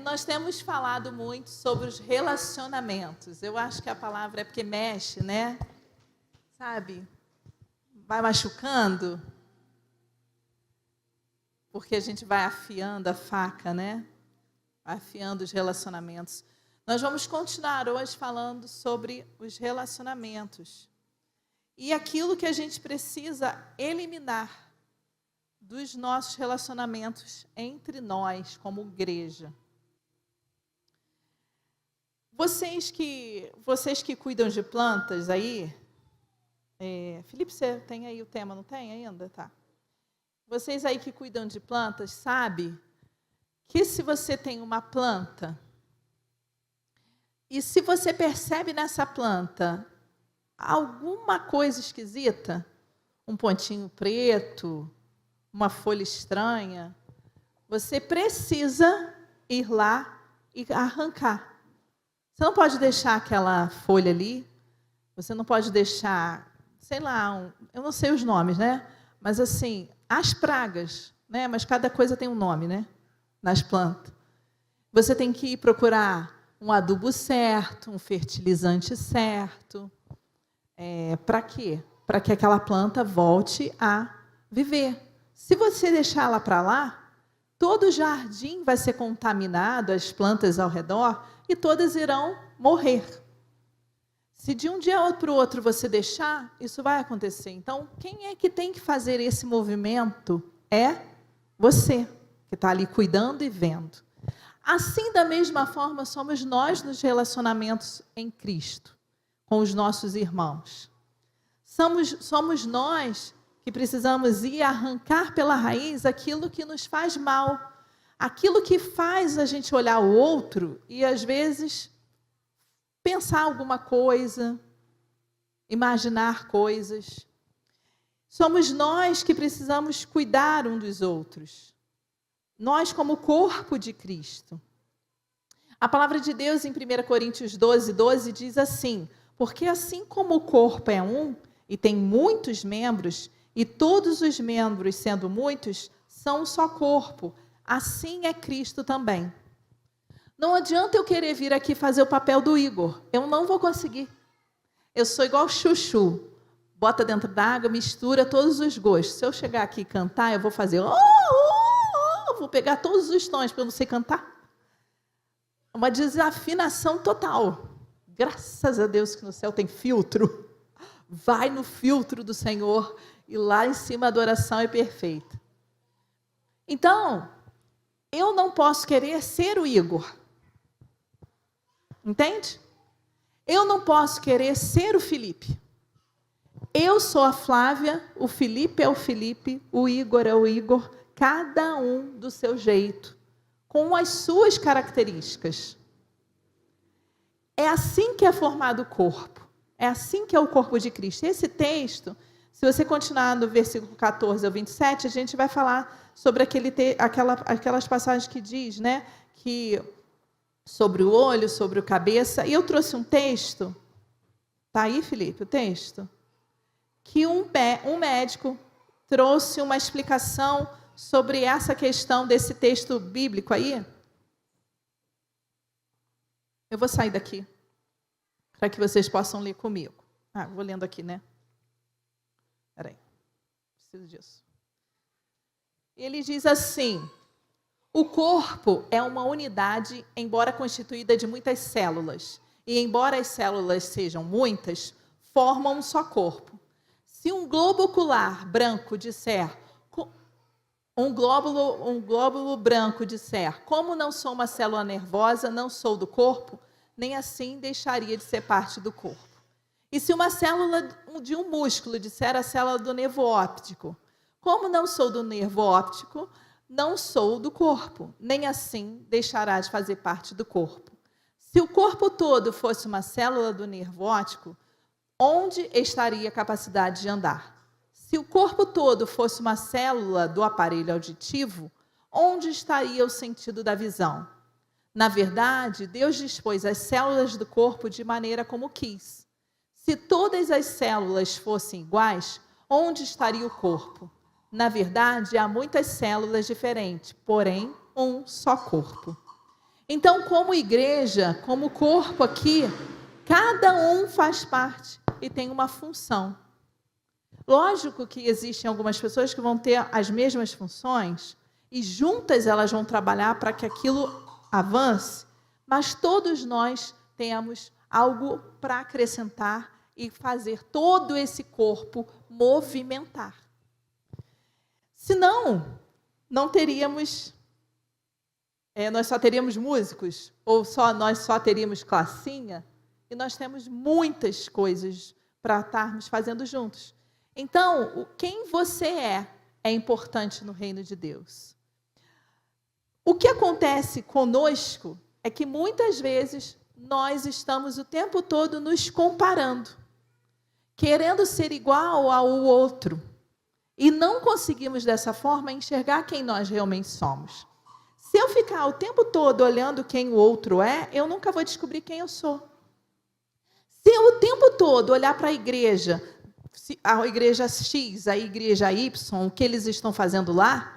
Nós temos falado muito sobre os relacionamentos. Eu acho que a palavra é porque mexe, né? Sabe? Vai machucando. Porque a gente vai afiando a faca, né? Afiando os relacionamentos. Nós vamos continuar hoje falando sobre os relacionamentos. E aquilo que a gente precisa eliminar dos nossos relacionamentos entre nós, como igreja. Vocês que cuidam de plantas aí, Felipe, você tem aí o tema, não tem ainda? Tá. Vocês aí que cuidam de plantas, sabe que se você tem uma planta, e se você percebe nessa planta alguma coisa esquisita, um pontinho preto, uma folha estranha, você precisa ir lá e arrancar. Você não pode deixar aquela folha ali, você não pode deixar, sei lá, eu não sei os nomes, né? Mas assim, as pragas, né? Mas cada coisa tem um nome, né? Nas plantas. Você tem que ir procurar um adubo certo, um fertilizante certo. Para quê? Para que aquela planta volte a viver. Se você deixar ela para lá, todo o jardim vai ser contaminado, as plantas ao redor, e todas irão morrer. Se de um dia para o outro você deixar, isso vai acontecer. Então, quem é que tem que fazer esse movimento? É você, que está ali cuidando e vendo. Assim, da mesma forma, somos nós nos relacionamentos em Cristo, com os nossos irmãos. Somos nós que precisamos ir arrancar pela raiz aquilo que nos faz mal, aquilo que faz a gente olhar o outro e, às vezes, pensar alguma coisa, imaginar coisas. Somos nós que precisamos cuidar um dos outros. Nós, como corpo de Cristo. A palavra de Deus, em 1 Coríntios 12, diz assim: porque assim como o corpo é um e tem muitos membros, e todos os membros, sendo muitos, são um só corpo, assim é Cristo também. Não adianta eu querer vir aqui fazer o papel do Igor. Eu não vou conseguir. Eu sou igual chuchu. Bota dentro da água, mistura todos os gostos. Se eu chegar aqui e cantar, eu vou fazer... vou pegar todos os tons, porque eu não sei cantar. Uma desafinação total. Graças a Deus que no céu tem filtro. Vai no filtro do Senhor e lá em cima a adoração é perfeita. Então, eu não posso querer ser o Igor. Entende? Eu não posso querer ser o Felipe. Eu sou a Flávia, o Felipe é o Felipe, o Igor é o Igor, cada um do seu jeito, com as suas características. É assim que é formado o corpo. É assim que é o corpo de Cristo. Esse texto, se você continuar no versículo 14 ao 27, a gente vai falar sobre aquelas passagens que diz, né, que sobre o olho, sobre a cabeça. E eu trouxe um texto, está aí, Felipe, o texto? Que um médico trouxe uma explicação sobre essa questão desse texto bíblico aí. Eu vou sair daqui, para que vocês possam ler comigo. Vou lendo aqui, né? Espera aí, preciso disso. Ele diz assim: o corpo é uma unidade, embora constituída de muitas células. E embora as células sejam muitas, formam um só corpo. Se um globo ocular branco disser, um glóbulo branco disser, como não sou uma célula nervosa, não sou do corpo, nem assim deixaria de ser parte do corpo. E se uma célula de um músculo disser a célula do nervo óptico, como não sou do nervo óptico, não sou do corpo, nem assim deixará de fazer parte do corpo. Se o corpo todo fosse uma célula do nervo óptico, onde estaria a capacidade de andar? Se o corpo todo fosse uma célula do aparelho auditivo, onde estaria o sentido da visão? Na verdade, Deus dispôs as células do corpo de maneira como quis. Se todas as células fossem iguais, onde estaria o corpo? Na verdade, há muitas células diferentes, porém, um só corpo. Então, como igreja, como corpo aqui, cada um faz parte e tem uma função. Lógico que existem algumas pessoas que vão ter as mesmas funções e juntas elas vão trabalhar para que aquilo avance, mas todos nós temos algo para acrescentar e fazer todo esse corpo movimentar. Senão, não teríamos, nós só teríamos músicos, ou nós só teríamos classinha, e nós temos muitas coisas para estarmos fazendo juntos. Então, quem você é importante no reino de Deus. O que acontece conosco é que muitas vezes nós estamos o tempo todo nos comparando, querendo ser igual ao outro, e não conseguimos dessa forma enxergar quem nós realmente somos. Se eu ficar o tempo todo olhando quem o outro é, eu nunca vou descobrir quem eu sou. Se eu o tempo todo olhar para a igreja X, a igreja Y, o que eles estão fazendo lá,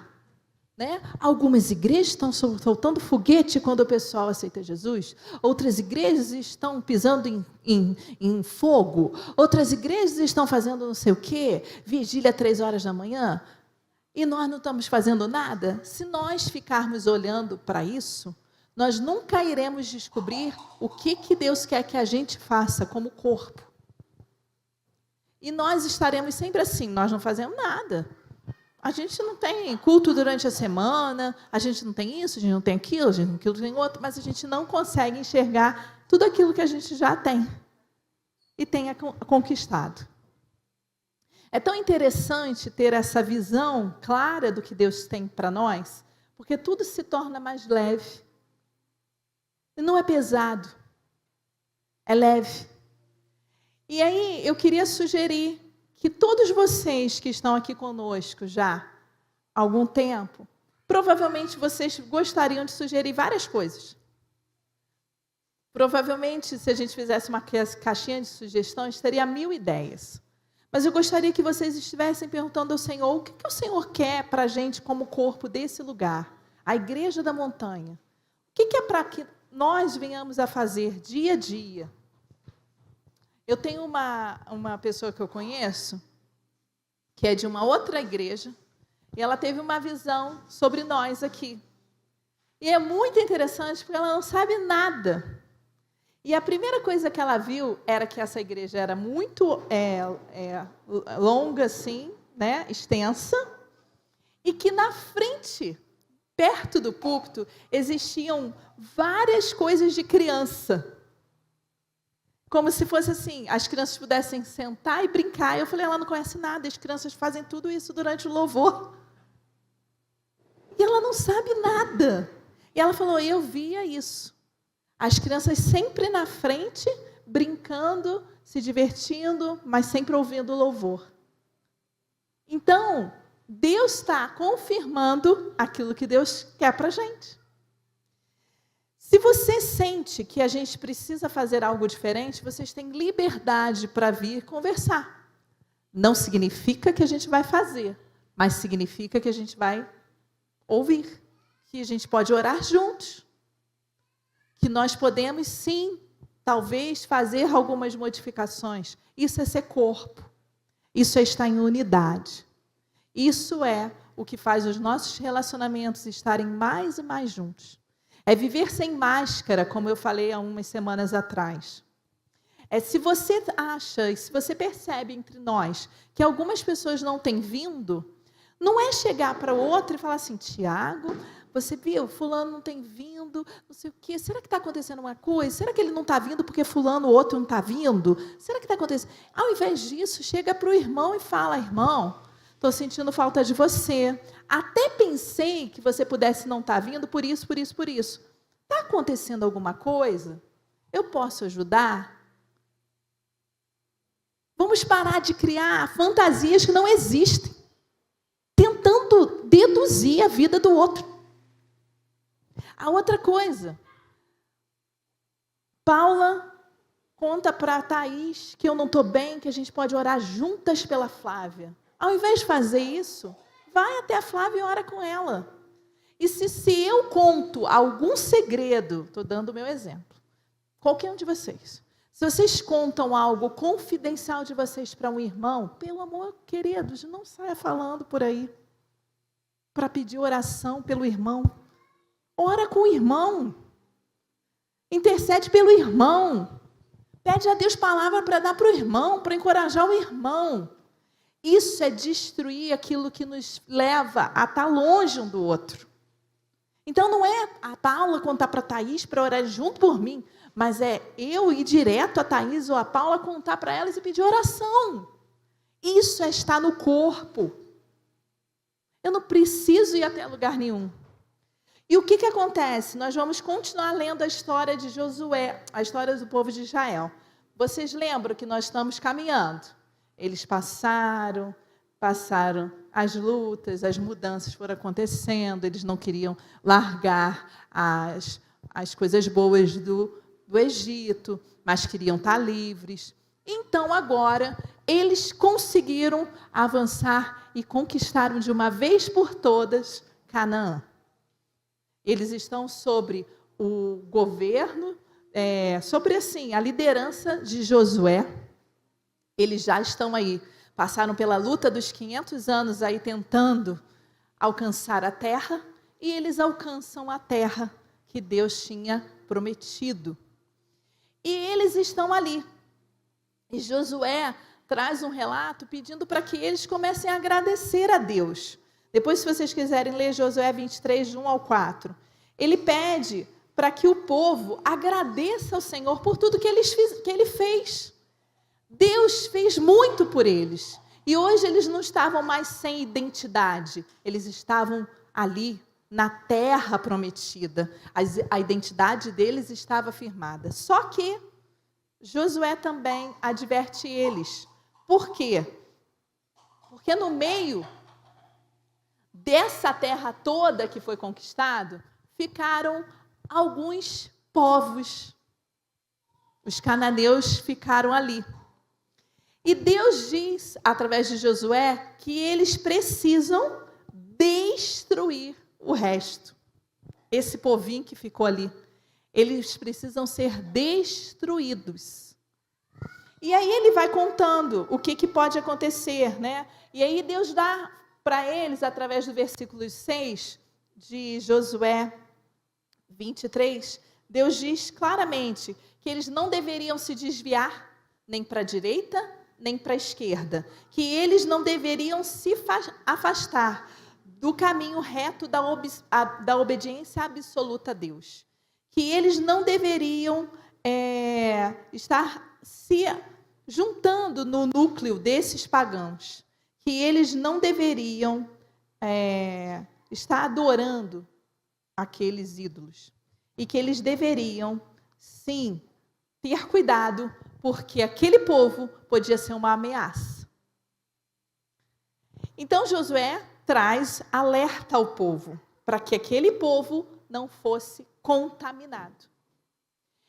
né? Algumas igrejas estão soltando foguete quando o pessoal aceita Jesus, outras igrejas estão pisando em fogo, outras igrejas estão fazendo não sei o quê, vigília 3 horas da manhã, e nós não estamos fazendo nada. Se nós ficarmos olhando para isso, nós nunca iremos descobrir o que Deus quer que a gente faça como corpo. E nós estaremos sempre assim, nós não fazemos nada. A gente não tem culto durante a semana, a gente não tem isso, a gente não tem aquilo, a gente não tem outro, mas a gente não consegue enxergar tudo aquilo que a gente já tem e tenha conquistado. É tão interessante ter essa visão clara do que Deus tem para nós, porque tudo se torna mais leve. E não é pesado, é leve. E aí eu queria sugerir que todos vocês que estão aqui conosco já há algum tempo, provavelmente vocês gostariam de sugerir várias coisas. Provavelmente, se a gente fizesse uma caixinha de sugestões, teria 1000 ideias. Mas eu gostaria que vocês estivessem perguntando ao Senhor, o que o Senhor quer para a gente como corpo desse lugar? A Igreja da Montanha. O que é para que nós venhamos a fazer dia a dia? Eu tenho uma pessoa que eu conheço, que é de uma outra igreja, e ela teve uma visão sobre nós aqui. E é muito interessante, porque ela não sabe nada. E a primeira coisa que ela viu era que essa igreja era muito longa, assim, né, extensa, e que na frente, perto do púlpito, existiam várias coisas de criança. Como se fosse assim, as crianças pudessem sentar e brincar. Eu falei, ela não conhece nada, as crianças fazem tudo isso durante o louvor. E ela não sabe nada. E ela falou, eu via isso. As crianças sempre na frente, brincando, se divertindo, mas sempre ouvindo o louvor. Então, Deus está confirmando aquilo que Deus quer para a gente. Se você sente que a gente precisa fazer algo diferente, vocês têm liberdade para vir conversar. Não significa que a gente vai fazer, mas significa que a gente vai ouvir, que a gente pode orar juntos, que nós podemos, sim, talvez fazer algumas modificações. Isso é ser corpo, isso é estar em unidade. Isso é o que faz os nossos relacionamentos estarem mais e mais juntos. É viver sem máscara, como eu falei há umas semanas atrás. Se você acha e se você percebe entre nós que algumas pessoas não têm vindo, não é chegar para o outro e falar assim, Tiago, você viu, fulano não tem vindo, não sei o quê, será que está acontecendo uma coisa? Será que ele não está vindo porque fulano, o outro não está vindo? Será que está acontecendo? Ao invés disso, chega para o irmão e fala, irmão, estou sentindo falta de você. Até pensei que você pudesse não estar vindo por isso, por isso, por isso. Está acontecendo alguma coisa? Eu posso ajudar? Vamos parar de criar fantasias que não existem, tentando deduzir a vida do outro. A outra coisa, Paula conta para a Thaís que eu não estou bem, que a gente pode orar juntas pela Flávia. Ao invés de fazer isso, vai até a Flávia e ora com ela. E se eu conto algum segredo, estou dando o meu exemplo, qualquer um de vocês, se vocês contam algo confidencial de vocês para um irmão, pelo amor, queridos, não saia falando por aí para pedir oração pelo irmão. Ora com o irmão. Intercede pelo irmão. Pede a Deus palavra para dar para o irmão, para encorajar o irmão. Isso é destruir aquilo que nos leva a estar longe um do outro. Então não é a Paula contar para a Thaís para orar junto por mim, mas é eu ir direto a Thaís ou a Paula contar para elas e pedir oração. Isso é estar no corpo. Eu não preciso ir até lugar nenhum. E o que acontece? Nós vamos continuar lendo a história de Josué, a história do povo de Israel. Vocês lembram que nós estamos caminhando? Eles passaram as lutas, as mudanças foram acontecendo, eles não queriam largar as coisas boas do Egito, mas queriam estar livres. Então, agora, eles conseguiram avançar e conquistaram de uma vez por todas Canaã. Eles estão sobre o governo, sobre assim, a liderança de Josué. Eles já estão aí, passaram pela luta dos 500 anos aí tentando alcançar a terra, e eles alcançam a terra que Deus tinha prometido. E eles estão ali. E Josué traz um relato pedindo para que eles comecem a agradecer a Deus. Depois, se vocês quiserem ler Josué 23, de 1 ao 4, ele pede para que o povo agradeça ao Senhor por tudo que ele fez. Deus fez muito por eles. E hoje eles não estavam mais sem identidade. Eles estavam ali na terra prometida. A identidade deles estava firmada. Só que Josué também adverte eles. Por quê? Porque no meio dessa terra toda que foi conquistado, ficaram alguns povos. Os cananeus ficaram ali. E Deus diz, através de Josué, que eles precisam destruir o resto. Esse povinho que ficou ali, eles precisam ser destruídos. E aí ele vai contando o que pode acontecer, né? E aí Deus dá para eles, através do versículo 6 de Josué 23, Deus diz claramente que eles não deveriam se desviar nem para a direita, nem para a esquerda, que eles não deveriam se afastar do caminho reto da obediência absoluta a Deus, que eles não deveriam estar se juntando no núcleo desses pagãos, que eles não deveriam estar adorando aqueles ídolos, e que eles deveriam, sim, ter cuidado, porque aquele povo podia ser uma ameaça. Então Josué traz alerta ao povo, para que aquele povo não fosse contaminado.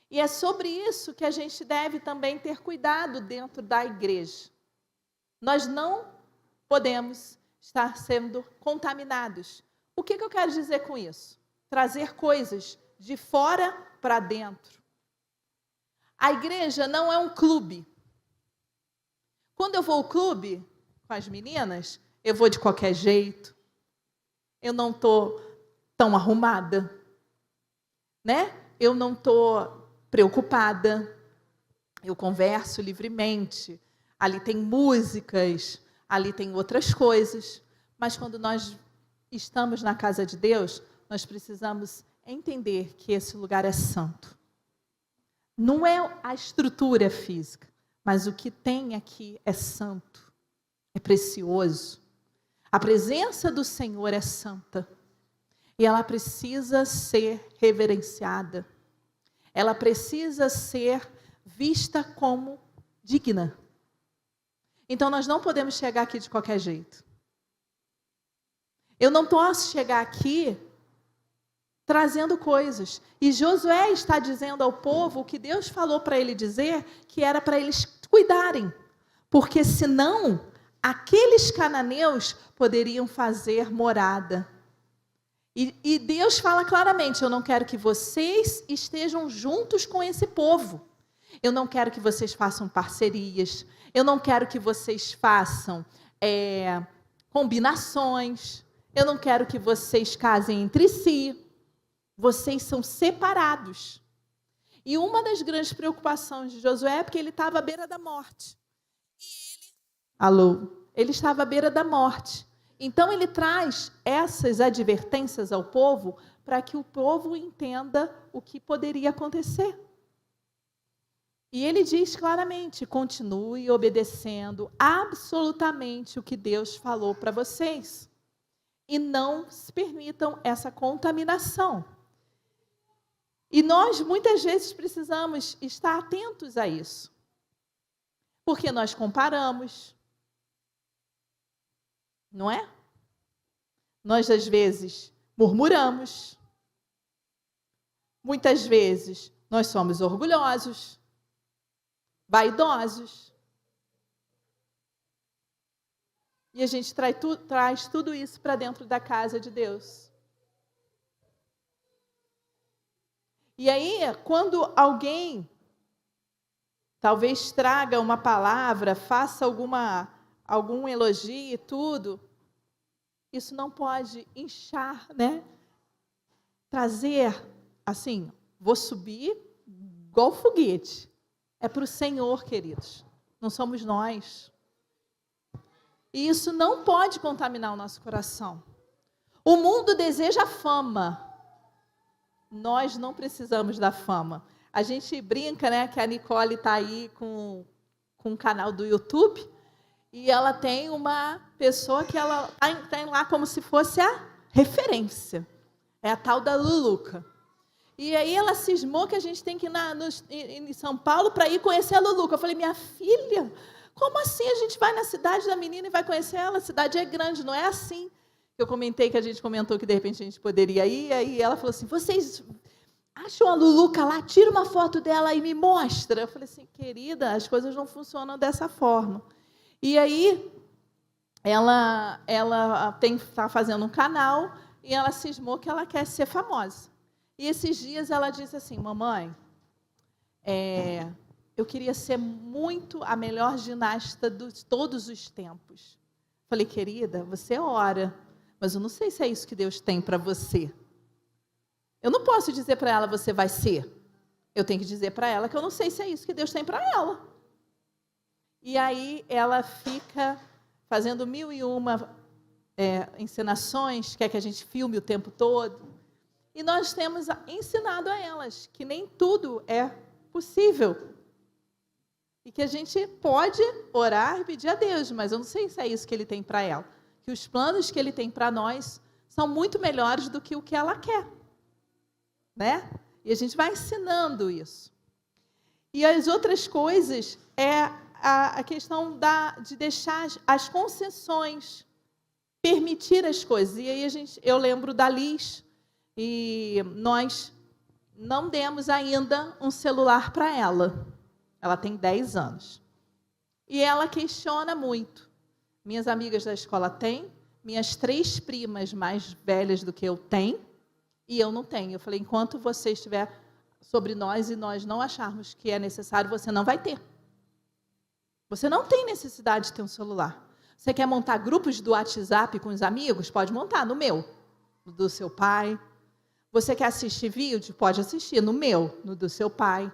E é sobre isso que a gente deve também ter cuidado dentro da igreja. Nós não podemos estar sendo contaminados. O que eu quero dizer com isso? Trazer coisas de fora para dentro. A igreja não é um clube. Quando eu vou ao clube com as meninas, eu vou de qualquer jeito. Eu não estou tão arrumada, né? Eu não estou preocupada. Eu converso livremente. Ali tem músicas, ali tem outras coisas. Mas quando nós estamos na casa de Deus, nós precisamos entender que esse lugar é santo. Não é a estrutura física, mas o que tem aqui é santo, é precioso. A presença do Senhor é santa e ela precisa ser reverenciada. Ela precisa ser vista como digna. Então nós não podemos chegar aqui de qualquer jeito. Eu não posso chegar aqui trazendo coisas. E Josué está dizendo ao povo o que Deus falou para ele dizer, que era para eles cuidarem. Porque senão, aqueles cananeus poderiam fazer morada. E Deus fala claramente, eu não quero que vocês estejam juntos com esse povo. Eu não quero que vocês façam parcerias. Eu não quero que vocês façam combinações. Eu não quero que vocês casem entre si. Vocês são separados. E uma das grandes preocupações de Josué é porque ele estava à beira da morte. Ele estava à beira da morte. Então ele traz essas advertências ao povo para que o povo entenda o que poderia acontecer. E ele diz claramente, continue obedecendo absolutamente o que Deus falou para vocês. E não se permitam essa contaminação. E nós, muitas vezes, precisamos estar atentos a isso. Porque nós comparamos. Não é? Nós, às vezes, murmuramos. Muitas vezes, nós somos orgulhosos, vaidosos. E a gente traz tudo isso para dentro da casa de Deus. E aí, quando alguém talvez traga uma palavra, faça algum elogio e tudo, isso não pode inchar, né? Trazer, assim, vou subir igual foguete. É para o Senhor, queridos. Não somos nós. E isso não pode contaminar o nosso coração. O mundo deseja fama. Nós não precisamos da fama. A gente brinca, né, que a Nicole está aí com um canal do YouTube e ela tem uma pessoa que ela tem lá como se fosse a referência. É a tal da Luluca. E aí ela cismou que a gente tem que ir em São Paulo para ir conhecer a Luluca. Eu falei, minha filha, como assim a gente vai na cidade da menina e vai conhecer ela? A cidade é grande, não é assim. Eu comentei que a gente comentou que de repente a gente poderia ir, aí ela falou assim, vocês acham a Luluca lá, tira uma foto dela e me mostra. Eu falei assim, querida, as coisas não funcionam dessa forma. E aí ela está fazendo um canal e ela cismou que ela quer ser famosa. E esses dias ela disse assim, mamãe, eu queria ser muito a melhor ginasta de todos os tempos. Falei, querida, você ora, mas eu não sei se é isso que Deus tem para você. Eu não posso dizer para ela, você vai ser. Eu tenho que dizer para ela que eu não sei se é isso que Deus tem para ela. E aí ela fica fazendo 1001 encenações, quer que a gente filme o tempo todo. E nós temos ensinado a elas que nem tudo é possível. E que a gente pode orar e pedir a Deus, mas eu não sei se é isso que Ele tem para ela. Que os planos que Ele tem para nós são muito melhores do que o que ela quer. Né? E a gente vai ensinando isso. E as outras coisas é a questão de deixar as concessões, permitir as coisas. E aí eu lembro da Liz, e nós não demos ainda um celular para ela. Ela tem 10 anos. E ela questiona muito. Minhas amigas da escola têm, minhas 3 primas mais velhas do que eu têm, e eu não tenho. Eu falei, enquanto você estiver sobre nós e nós não acharmos que é necessário, você não vai ter. Você não tem necessidade de ter um celular. Você quer montar grupos do WhatsApp com os amigos? Pode montar, no meu, no do seu pai. Você quer assistir vídeo? Pode assistir, no meu, no do seu pai.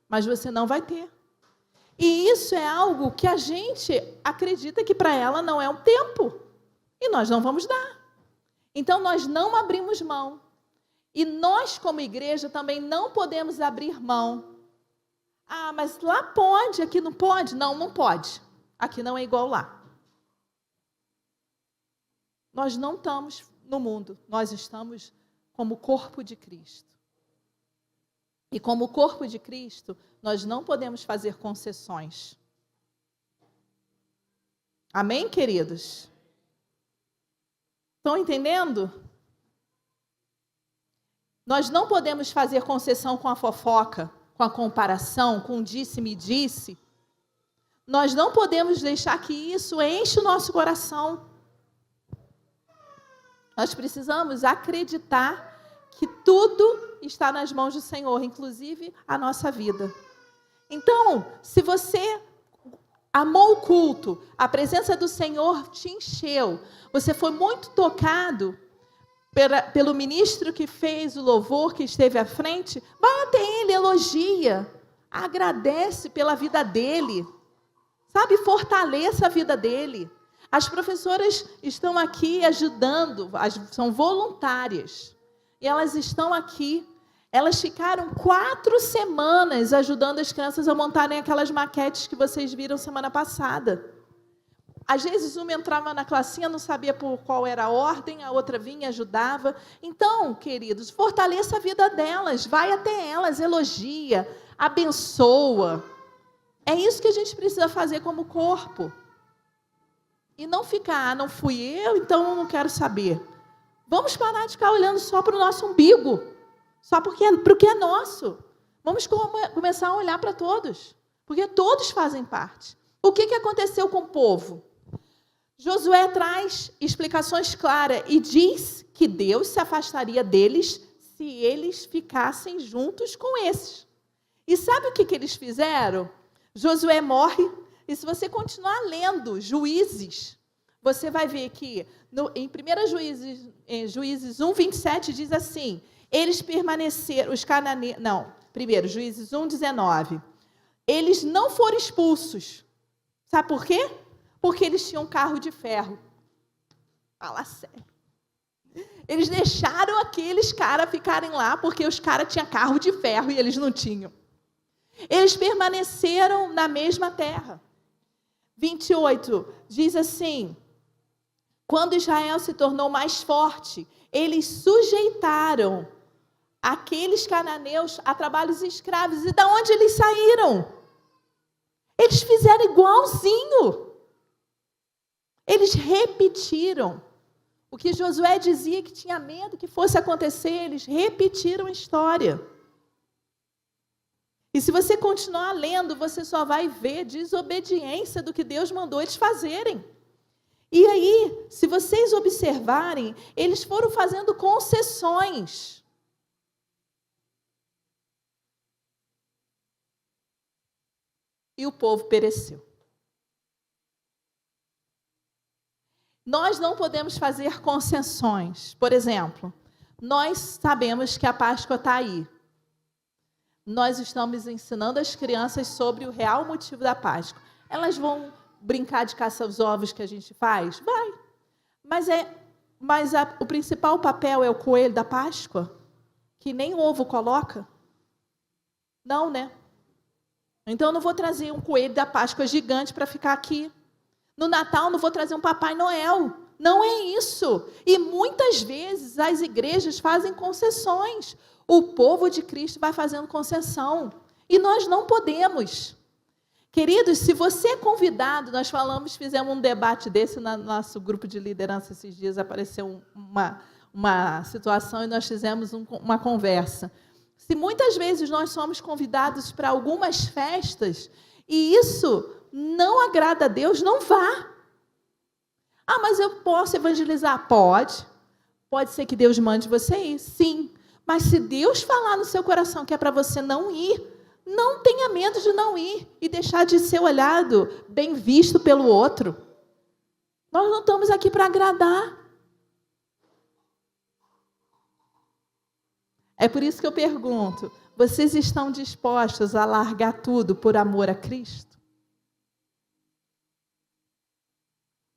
Mas você não vai ter. E isso é algo que a gente acredita que para ela não é um tempo. E nós não vamos dar. Então, nós não abrimos mão. E nós, como igreja, também não podemos abrir mão. Ah, mas lá pode, aqui não pode? Não, não pode. Aqui não é igual lá. Nós não estamos no mundo, nós estamos como corpo de Cristo. E como corpo de Cristo, nós não podemos fazer concessões. Amém, queridos? Estão entendendo? Nós não podemos fazer concessão com a fofoca, com a comparação, com o disse-me-disse. Nós não podemos deixar que isso enche o nosso coração. Nós precisamos acreditar que tudo está nas mãos do Senhor, inclusive a nossa vida. Então, se você amou o culto, a presença do Senhor te encheu, você foi muito tocado pelo ministro que fez o louvor, que esteve à frente, vai até ele, elogia, agradece pela vida dele, sabe, fortaleça a vida dele. As professoras estão aqui ajudando, são voluntárias, e elas estão aqui, elas ficaram 4 semanas ajudando as crianças a montarem aquelas maquetes que vocês viram semana passada. Às vezes uma entrava na classinha, não sabia por qual era a ordem, a outra vinha e ajudava. Então, queridos, fortaleça a vida delas, vai até elas, elogia, abençoa. É isso que a gente precisa fazer como corpo. E não ficar, não fui eu, então eu não quero saber. Vamos parar de ficar olhando só para o nosso umbigo, só para o que é nosso. Vamos começar a olhar para todos, porque todos fazem parte. O que aconteceu com o povo? Josué traz explicações claras e diz que Deus se afastaria deles se eles ficassem juntos com esses. E sabe o que eles fizeram? Josué morre, e se você continuar lendo Juízes, você vai ver que em 1 Juízes 1, 27, diz assim, eles permaneceram, os cananeus, Juízes 1, 19, eles não foram expulsos. Sabe por quê? Porque eles tinham carro de ferro. Fala sério. Eles deixaram aqueles caras ficarem lá, porque os caras tinham carro de ferro e eles não tinham. Eles permaneceram na mesma terra. 28, diz assim, quando Israel se tornou mais forte, eles sujeitaram aqueles cananeus a trabalhos escravos. E de onde eles saíram? Eles fizeram igualzinho. Eles repetiram. O que Josué dizia que tinha medo que fosse acontecer, eles repetiram a história. E se você continuar lendo, você só vai ver desobediência do que Deus mandou eles fazerem. E aí, se vocês observarem, eles foram fazendo concessões. E o povo pereceu. Nós não podemos fazer concessões. Por exemplo, nós sabemos que a Páscoa está aí. Nós estamos ensinando as crianças sobre o real motivo da Páscoa. Elas vão brincar de caça aos ovos que a gente faz? Vai. Mas o principal papel é o coelho da Páscoa? Que nem o ovo coloca? Não, né? Então eu não vou trazer um coelho da Páscoa gigante para ficar aqui. No Natal não vou trazer um Papai Noel. Não é isso. E muitas vezes as igrejas fazem concessões. O povo de Cristo vai fazendo concessão. E nós não podemos. Queridos, se você é convidado, nós fizemos um debate desse no nosso grupo de liderança esses dias, apareceu uma situação e nós fizemos uma conversa. Se muitas vezes nós somos convidados para algumas festas e isso não agrada a Deus, não vá. Ah, mas eu posso evangelizar? Pode. Pode ser que Deus mande você ir, sim. Mas se Deus falar no seu coração que é para você não ir, não tenha medo de não ir e deixar de ser olhado, bem visto pelo outro. Nós não estamos aqui para agradar. É por isso que eu pergunto, vocês estão dispostos a largar tudo por amor a Cristo?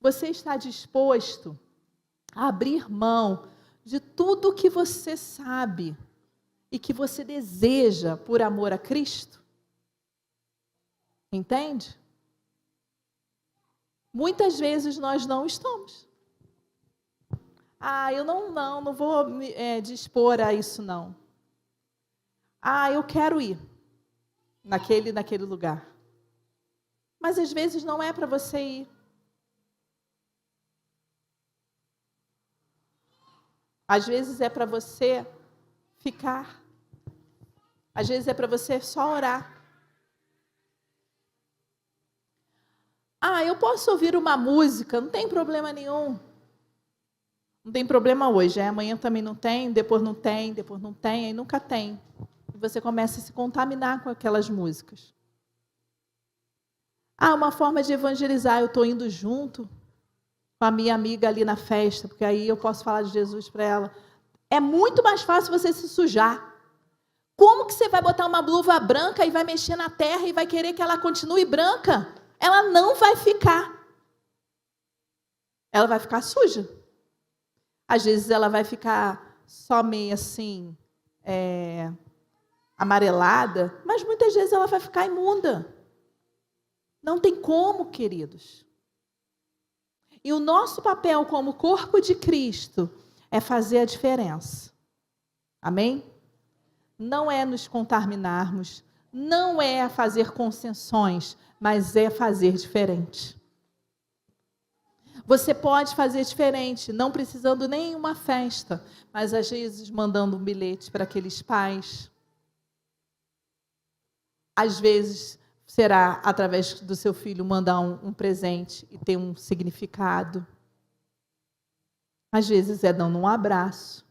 Você está disposto a abrir mão de tudo que você sabe e que você deseja por amor a Cristo? Entende? Muitas vezes nós não estamos. Eu não vou me dispor a isso, não. Eu quero ir naquele lugar. Mas às vezes não é para você ir. Às vezes é para você ficar. Às vezes é para você só orar. Eu posso ouvir uma música, não tem problema nenhum. Não tem problema hoje, amanhã também não tem, depois não tem, aí nunca tem. E você começa a se contaminar com aquelas músicas. Uma forma de evangelizar, eu estou indo junto com a minha amiga ali na festa, porque aí eu posso falar de Jesus para ela. É muito mais fácil você se sujar. Como que você vai botar uma blusa branca e vai mexer na terra e vai querer que ela continue branca? Ela não vai ficar. Ela vai ficar suja. Às vezes ela vai ficar só meio assim, amarelada, mas muitas vezes ela vai ficar imunda. Não tem como, queridos. E o nosso papel como corpo de Cristo é fazer a diferença. Amém? Não é nos contaminarmos, não é fazer concessões, mas é fazer diferente. Você pode fazer diferente, não precisando nenhuma festa, mas às vezes mandando um bilhete para aqueles pais. Às vezes será através do seu filho mandar um presente e ter um significado. Às vezes é dando um abraço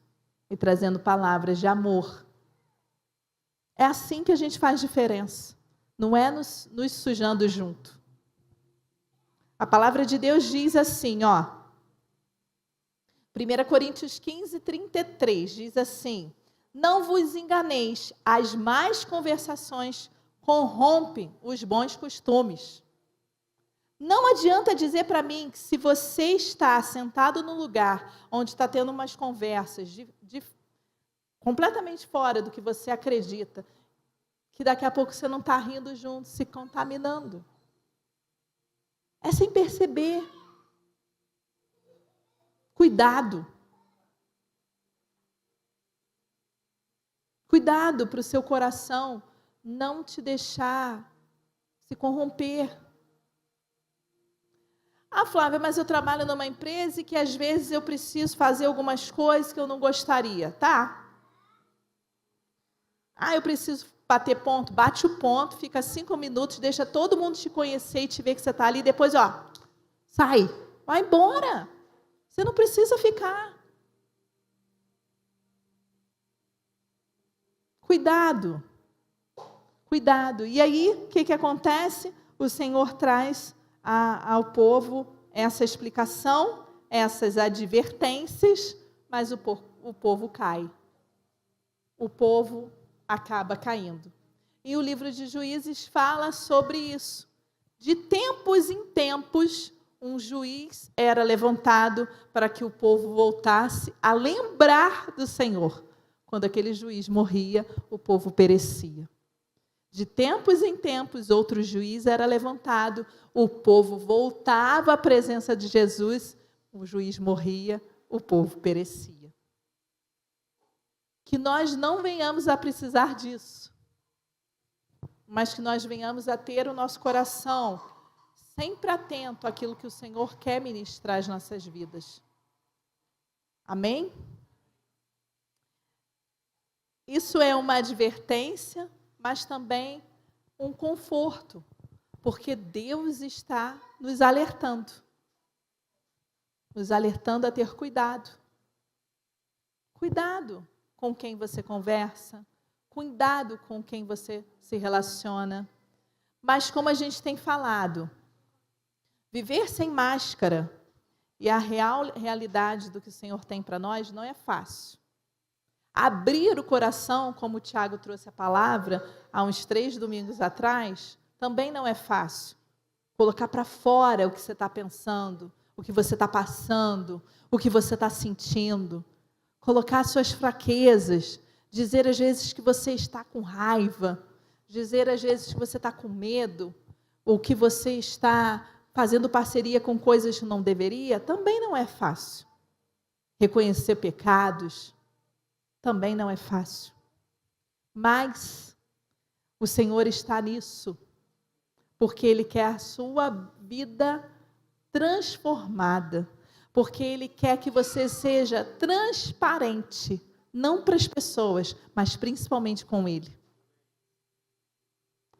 e trazendo palavras de amor. É assim que a gente faz diferença. Não é nos sujando junto. A palavra de Deus diz assim, 1 Coríntios 15, 33, diz assim: não vos enganeis, as más conversações corrompem os bons costumes. Não adianta dizer para mim que se você está sentado num lugar onde está tendo umas conversas completamente fora do que você acredita, que daqui a pouco você não está rindo junto, se contaminando. É sem perceber. Cuidado. Cuidado para o seu coração não te deixar se corromper. Flávia, mas eu trabalho numa empresa e que às vezes eu preciso fazer algumas coisas que eu não gostaria, tá? Eu preciso bater ponto, bate o ponto, fica 5 minutos, deixa todo mundo te conhecer e te ver que você está ali, depois, sai, vai embora. Você não precisa ficar. Cuidado. Cuidado. E aí, o que acontece? O Senhor traz ao povo essa explicação, essas advertências, mas o povo cai. O povo acaba caindo. E o livro de Juízes fala sobre isso. De tempos em tempos, um juiz era levantado para que o povo voltasse a lembrar do Senhor. Quando aquele juiz morria, o povo perecia. De tempos em tempos, outro juiz era levantado, o povo voltava à presença de Jesus, o juiz morria, o povo perecia. Que nós não venhamos a precisar disso, mas que nós venhamos a ter o nosso coração sempre atento àquilo que o Senhor quer ministrar às nossas vidas. Amém? Isso é uma advertência, mas também um conforto, porque Deus está nos alertando a ter cuidado. Cuidado com quem você conversa, cuidado com quem você se relaciona. Mas como a gente tem falado, viver sem máscara e a realidade do que o Senhor tem para nós não é fácil. Abrir o coração, como o Tiago trouxe a palavra, há uns 3 domingos atrás, também não é fácil. Colocar para fora o que você está pensando, o que você está passando, o que você está sentindo. Colocar suas fraquezas, dizer às vezes que você está com raiva, dizer às vezes que você está com medo, ou que você está fazendo parceria com coisas que não deveria, também não é fácil. Reconhecer pecados, também não é fácil. Mas o Senhor está nisso, porque Ele quer a sua vida transformada, porque Ele quer que você seja transparente, não para as pessoas, mas principalmente com Ele.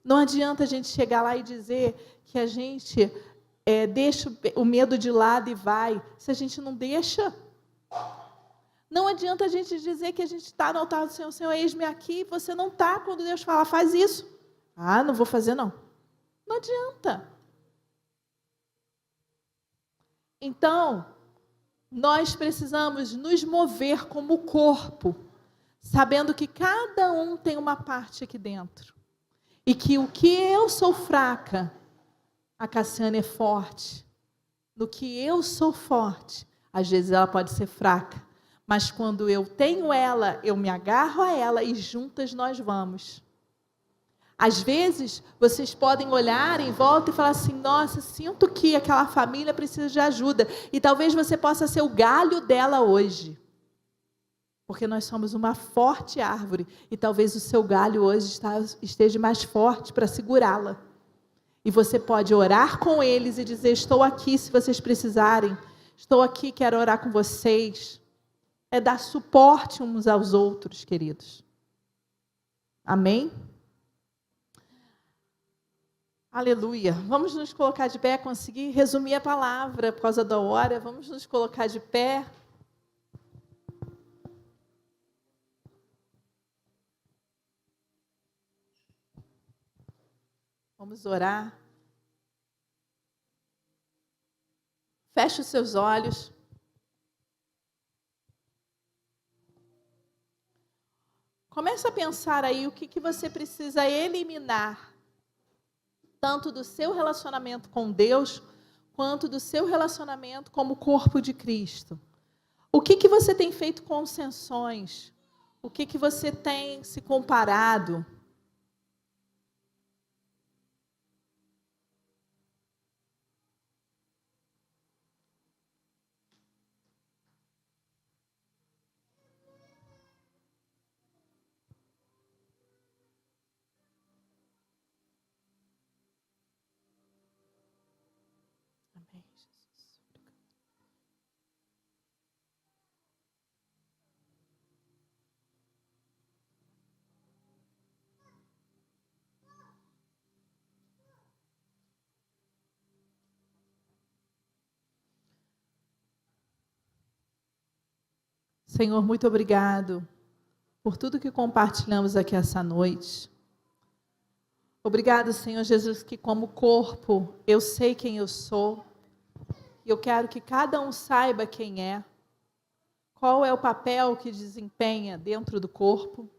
Não adianta a gente chegar lá e dizer que a gente deixa o medo de lado e vai, se a gente não deixa. Não adianta a gente dizer que a gente está no altar do Senhor, Senhor, eis-me aqui, você não está quando Deus fala, faz isso. Ah, não vou fazer não. Não adianta. Então, nós precisamos nos mover como corpo, sabendo que cada um tem uma parte aqui dentro. E que o que eu sou fraca, a Cassiane é forte. No que eu sou forte, às vezes ela pode ser fraca. Mas quando eu tenho ela, eu me agarro a ela e juntas nós vamos. Às vezes, vocês podem olhar em volta e falar assim, nossa, sinto que aquela família precisa de ajuda. E talvez você possa ser o galho dela hoje. Porque nós somos uma forte árvore. E talvez o seu galho hoje esteja mais forte para segurá-la. E você pode orar com eles e dizer, estou aqui se vocês precisarem. Estou aqui, quero orar com vocês. É dar suporte uns aos outros, queridos. Amém? Aleluia. Vamos nos colocar de pé, conseguir resumir a palavra por causa da hora. Vamos nos colocar de pé. Vamos orar. Feche os seus olhos. Comece a pensar aí o que você precisa eliminar, tanto do seu relacionamento com Deus, quanto do seu relacionamento como corpo de Cristo. O que você tem feito concessões? O que você tem se comparado? Amém, Jesus. Senhor, muito obrigado por tudo que compartilhamos aqui essa noite. Obrigado, Senhor Jesus, que como corpo eu sei quem eu sou. E eu quero que cada um saiba quem é. Qual é o papel que desempenha dentro do corpo.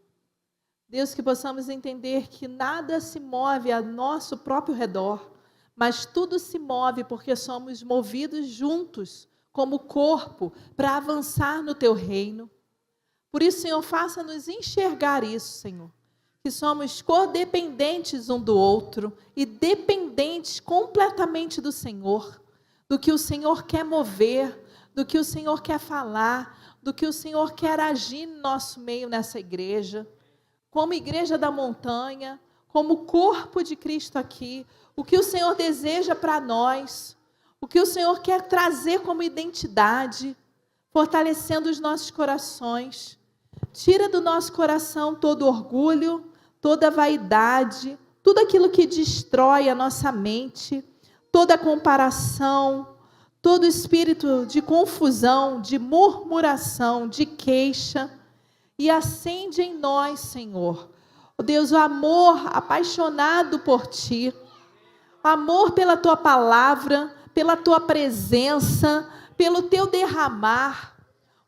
Deus, que possamos entender que nada se move a nosso próprio redor, mas tudo se move porque somos movidos juntos, como corpo, para avançar no Teu reino. Por isso, Senhor, faça-nos enxergar isso, Senhor, que somos codependentes um do outro e dependentes completamente do Senhor, do que o Senhor quer mover, do que o Senhor quer falar, do que o Senhor quer agir no nosso meio nessa igreja, como igreja da montanha, como corpo de Cristo aqui, o que o Senhor deseja para nós, o que o Senhor quer trazer como identidade, fortalecendo os nossos corações. Tira do nosso coração todo orgulho, toda vaidade, tudo aquilo que destrói a nossa mente, toda comparação, todo espírito de confusão, de murmuração, de queixa, e acende em nós, Senhor, ó Deus, o amor apaixonado por Ti, amor pela Tua palavra, pela Tua presença, pelo Teu derramar,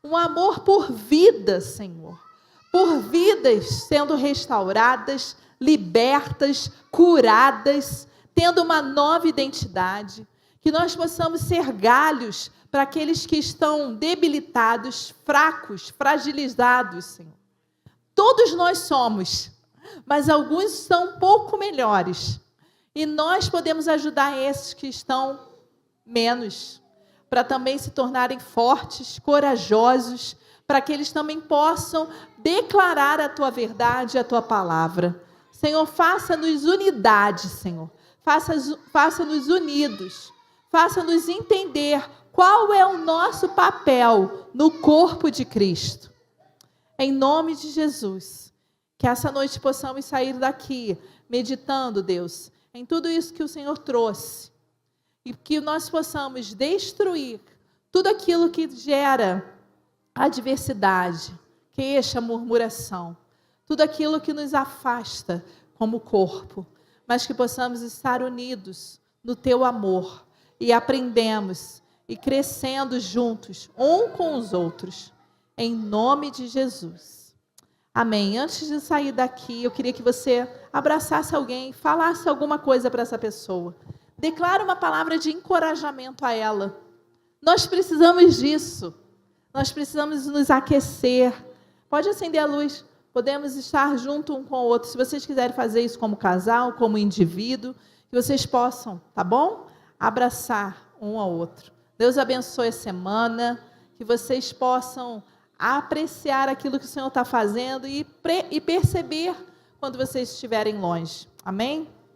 um amor por vida, Senhor, por vidas sendo restauradas, libertas, curadas, tendo uma nova identidade, que nós possamos ser galhos para aqueles que estão debilitados, fracos, fragilizados, Senhor. Todos nós somos, mas alguns são um pouco melhores. E nós podemos ajudar esses que estão menos, para também se tornarem fortes, corajosos, para que eles também possam declarar a Tua verdade, a Tua palavra. Senhor, faça-nos unidade, Senhor. Faça-nos unidos. Faça-nos entender qual é o nosso papel no corpo de Cristo. Em nome de Jesus, que essa noite possamos sair daqui meditando, Deus, em tudo isso que o Senhor trouxe. E que nós possamos destruir tudo aquilo que gera adversidade, queixa, murmuração, tudo aquilo que nos afasta como corpo, mas que possamos estar unidos no teu amor e aprendemos e crescendo juntos, um com os outros, em nome de Jesus. Amém. Antes de sair daqui, eu queria que você abraçasse alguém, falasse alguma coisa para essa pessoa. Declara uma palavra de encorajamento a ela. Nós precisamos disso. Nós precisamos nos aquecer. Pode acender a luz. Podemos estar junto um com o outro. Se vocês quiserem fazer isso como casal, como indivíduo, que vocês possam, tá bom? Abraçar um ao outro. Deus abençoe a semana. Que vocês possam apreciar aquilo que o Senhor está fazendo e perceber quando vocês estiverem longe. Amém?